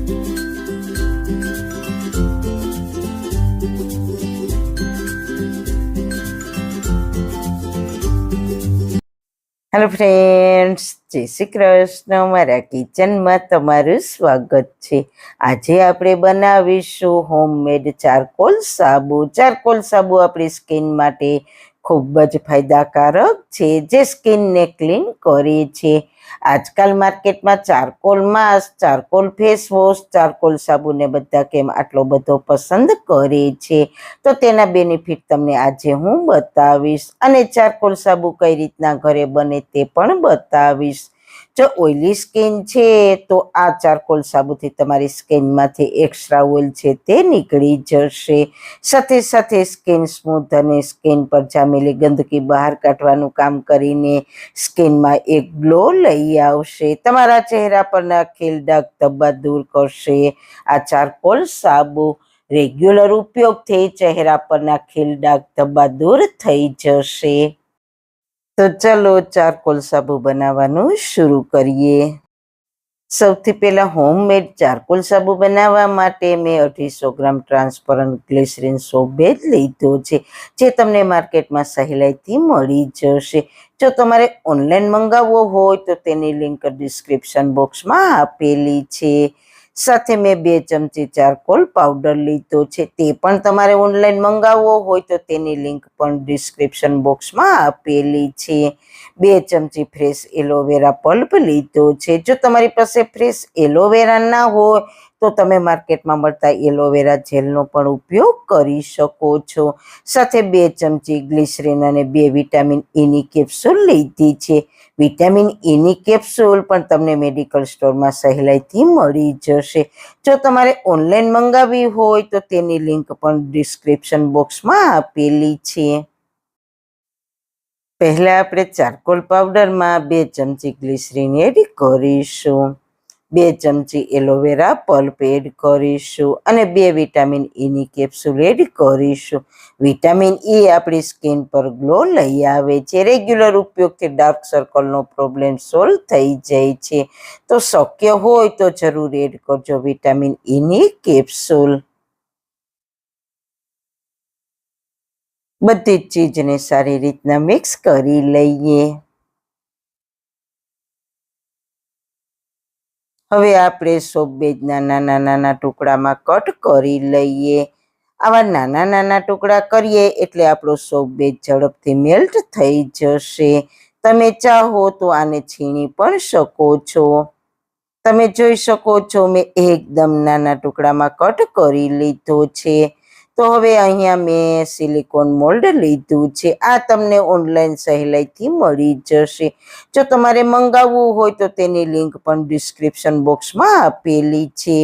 Hello friends, જય શ્રી કૃષ્ણ. મારા કિચનમાં તમારું સ્વાગત છે. આજે આપણે બનાવીશું હોમમેડ ચારકોલ સાબુ. ચારકોલ સાબુ આપણી સ્કિન માટે ખૂબ જ ફાયદાકારક છે, જે સ્કિનને ક્લીન કરે છે. આજકાલ માર્કેટમાં charcoal mask, charcoal face wash, charcoal સાબુને બધા કેમ આટલો બધો પસંદ કરે છે, તો તેના બેનિફિટ તમને આજે હું બતાવીશ, અને ચારકોલ સાબુ કઈ રીતના ઘરે બને તે પણ બતાવીશ. જો ઓઇલી સ્કિન છે તો આ ચારકોલ સાબુથી તમારી સ્કિનમાંથી એક્સ્ટ્રા ઓઇલ છે તે નીકળી જશે. સાથે સાથે સ્કિન સ્મૂથ અને સ્કિન પર જામેલી ગંદકી બહાર કાઢવાનું કામ કરીને સ્કિનમાં એક ગ્લો લઈ આવશે. તમારા ચહેરા પરના ખીલ, ડાઘ, ધબ્બા દૂર કરશે આ ચારકોલ સાબુ. રેગ્યુલર ઉપયોગથી ચહેરા પરના ખીલ, ડાઘ, ધબ્બા દૂર થઈ જશે. તો ચલો ચારકોલ સાબુ બનાવવાનું શરૂ કરીએ. સૌથી પહેલા હોમમેડ ચારકોલ સાબુ બનાવવા માટે મેં 250 ગ્રામ ટ્રાન્સપરન્ટ ગ્લિસરીન સોપ બેઝ લીધો છે, જે તમને માર્કેટમાં સહેલાઈથી મળી જશે. જો તમારે ઓનલાઈન મંગાવવો હોય તો તેની લિંક ડિસ્ક્રિપ્શન બોક્સમાં આપેલી છે. સાથે મેં 2 ચમચી ચારકોલ પાવડર લીધો છે, તે પણ તમારે ઓનલાઈન મંગાવવો હોય તો તેની લિંક પણ ડિસ્ક્રિપ્શન બોક્સમાં આપેલી છે. 2 ચમચી ફ્રેશ એલોવેરા પલ્પ લીધો છે. જો તમારી પાસે ફ્રેશ એલોવેરા ના હોય તો તમે માર્કેટમાં મળતા એલોવેરા જેલનો પણ ઉપયોગ કરી શકો છો. સાથે 2 ચમચી ગ્લિસરીન અને 2 વિટામિન ઈની કેપ્સ્યુલ લીધી છે. વિટામિન ઈની કેપ્સ્યુલ પણ તમને મેડિકલ સ્ટોરમાં સહેલાઈથી મળી જશે. જો તમારે ઓનલાઈન મંગાવવી હોય તો તેની લિંક પણ ડિસ્ક્રિપ્શન બોક્સમાં આપેલી છે. પહેલા આપણે ચારકોલ પાવડરમાં 2 ચમચી ગ્લિસરીન એડ કરીશું, 2 ચમચી એલોવેરા પલ્પ એડ કરીશું અને 2 વિટામિન ઈની કેપ્સ્યુલ એડ કરીશું. વિટામિન ઈ આપણી સ્કિન પર ગ્લો લઈ આવે છે. રેગ્યુલર ઉપયોગથી ડાર્ક સર્કલનો પ્રોબ્લેમ સોલ્વ થઈ જાય છે. તો શક્ય હોય તો જરૂર એડ કરજો વિટામિન ઈની કેપ્સ્યુલ. બધી જ ચીજને સારી રીતના મિક્સ કરી લઈએ. હવે આપણે સોપ બેઝના નાના નાના ટુકડામાં કટ કરી લઈએ. આવા નાના નાના ટુકડા કરીએ એટલે આપણો સોપ બેઝ ઝડપથી મેલ્ટ થઈ જશે. તમે ચાહો તો આને છીણી પણ શકો છો. તમે જોઈ શકો છો મેં એકદમ નાના ટુકડામાં કટ કરી લીધો છે. તો હવે અહીંયા મેં સિલિકોન મોલ્ડ લીધું છે. આ તમને ઓનલાઈન સહેલાઈથી મળી જશે. જો તમારે મંગાવવું હોય તો તેની લિંક પણ ડિસ્ક્રિપ્શન બોક્સમાં આપેલી છે.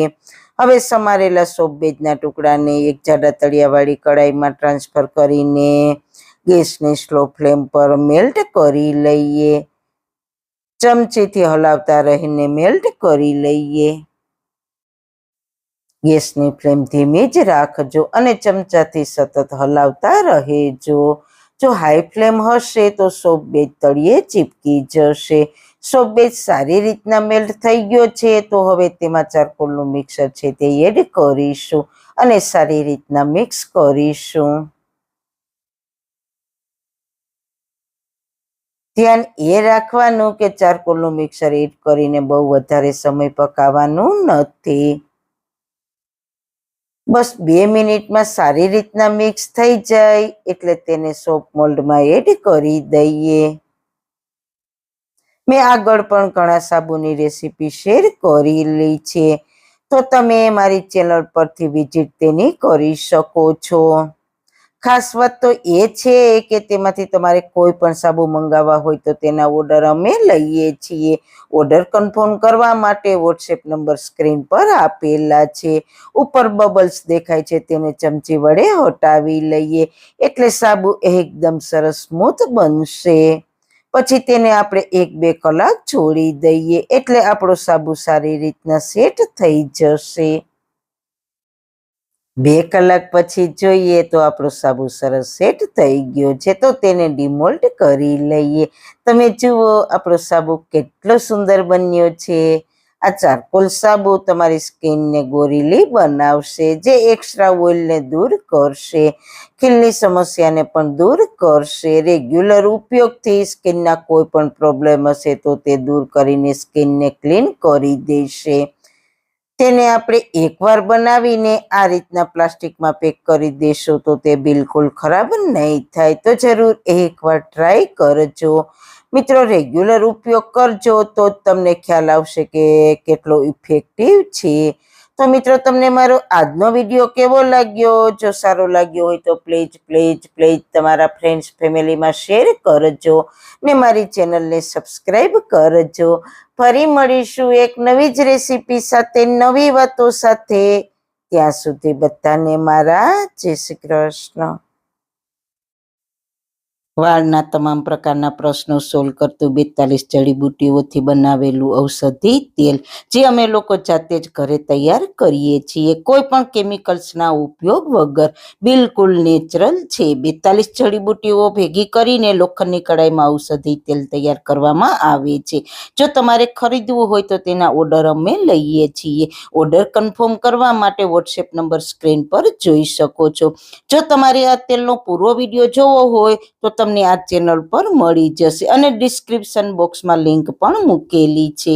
હવે સમારેલા સોપ બેઝના ટુકડાને એક જાડા તળિયાવાળી કડાઈમાં ટ્રાન્સફર કરીને ગેસની સ્લો ફ્લેમ પર મેલ્ટ કરી લઈએ. ચમચીથી હલાવતા રહીને મેલ્ટ કરી લઈએ. ગેસની ફ્લેમ ધીમી જ રાખજો અને ચમચાથી સતત હલાવતા રહેજો. જો હાઈ ફ્લેમ હશે તો સોપ બેઝ તળિયે ચીપકી જશે. સોપ બેઝ સારી રીતના મેલ્ટ થઈ ગયો છે, તો હવે તેમાં ચારકોલનું મિક્સર છે તે એડ કરીશું અને સારી રીતના મિક્સ કરીશું. ધ્યાન એ રાખવાનું કે ચારકોલનું મિક્સર એડ કરીને બહુ વધારે સમય પકાવવાનું નથી. બસ 2 મિનિટમાં સારી રીતના મિક્સ થઈ જાય એટલે તેને સોપ મોલ્ડમાં એડ કરી દઈએ. મેં આગળ પણ ઘણા સાબુની રેસીપી શેર કરેલી છે, તો તમે મારી ચેનલ પરથી વિઝિટ તેની કરી શકો છો. ખાસ વાત તો એ છે કે તેમાંથી તમારે કોઈ પણ સાબુ મંગાવવા હોય તો તેના ઓર્ડર અમે લઈએ છીએ. ઓર્ડર કન્ફર્મ કરવા માટે વોટ્સએપ નંબર સ્ક્રીન પર આપેલા છે. ઉપર બબલ્સ દેખાય છે તેને ચમચી વડે હટાવી લઈએ એટલે સાબુ એકદમ સરસ સ્મૂથ બનશે. પછી તેને આપણે 1-2 કલાક છોડી દઈએ એટલે આપણો સાબુ સારી રીતના સેટ થઈ જશે. 2 કલાક પછી જોઈએ તો આપણો સાબુ સરસ સેટ થઈ ગયો છે, તો તેને ડિમોલ્ડ કરી લઈએ. તમે જુઓ આપણો સાબુ કેટલો સુંદર બન્યો છે. આ ચારકોલ સાબુ તમારી સ્કિનને ગોરીલી બનાવશે, જે એક્સ્ટ્રા ઓઇલને દૂર કરશે, ખીલની સમસ્યાને પણ દૂર કરશે. રેગ્યુલર ઉપયોગથી સ્કિનના કોઈ પણ પ્રોબ્લેમ હશે તો તે દૂર કરીને સ્કિનને ક્લીન કરી દેશે. તેને આપણે એકવાર બનાવીને આ રીતના પ્લાસ્ટિકમાં પેક કરી દેશો તો તે બિલકુલ ખરાબ નહીં થાય. તો જરૂર એકવાર ટ્રાય કરજો મિત્રો. રેગ્યુલર ઉપયોગ કરજો તો જ તમને ખ્યાલ આવશે કે કેટલો ઇફેક્ટિવ છે. તો મિત્રો તમને મારો આજનો વિડીયો કેવો લાગ્યો? જો સારો લાગ્યો હોય તો પ્લીઝ તમારા ફ્રેન્ડ્સ ફેમિલીમાં શેર કરજો ને મારી ચેનલને સબસ્ક્રાઈબ કરજો. ફરી મળીશું એક નવી જ રેસીપી સાથે, નવી વાતો સાથે. ત્યાં સુધી બધાને મારા જય શ્રી કૃષ્ણ. વાળના તમામ પ્રકારના પ્રશ્નો સોલ્વ કરતું 42 જડીબુટ્ટીઓથી બનાવેલું ઔષધિ તેલ, જે અમે લોકો જાતે જ ઘરે તૈયાર કરીએ છીએ, કોઈ પણ કેમિકલ્સના ઉપયોગ વગર, બિલકુલ નેચરલ છે. 42 જડીબુટ્ટીઓ ભેગી કરીને લોખંડની કડાઈમાં ઔષધિ તેલ તૈયાર કરવામાં આવે છે. જો તમારે ખરીદવું હોય તો તેના ઓર્ડર અમે લઈએ છીએ. ઓર્ડર કન્ફર્મ કરવા માટે વોટ્સએપ નંબર સ્ક્રીન પર જોઈ શકો છો. જો તમારે આ તેલનો પૂરો વિડીયો જોવો હોય તો તમને આ ચેનલ પર મળી જશે અને ડિસ્ક્રિપ્શન બોક્સમાં લિંક પણ મૂકેલી છે.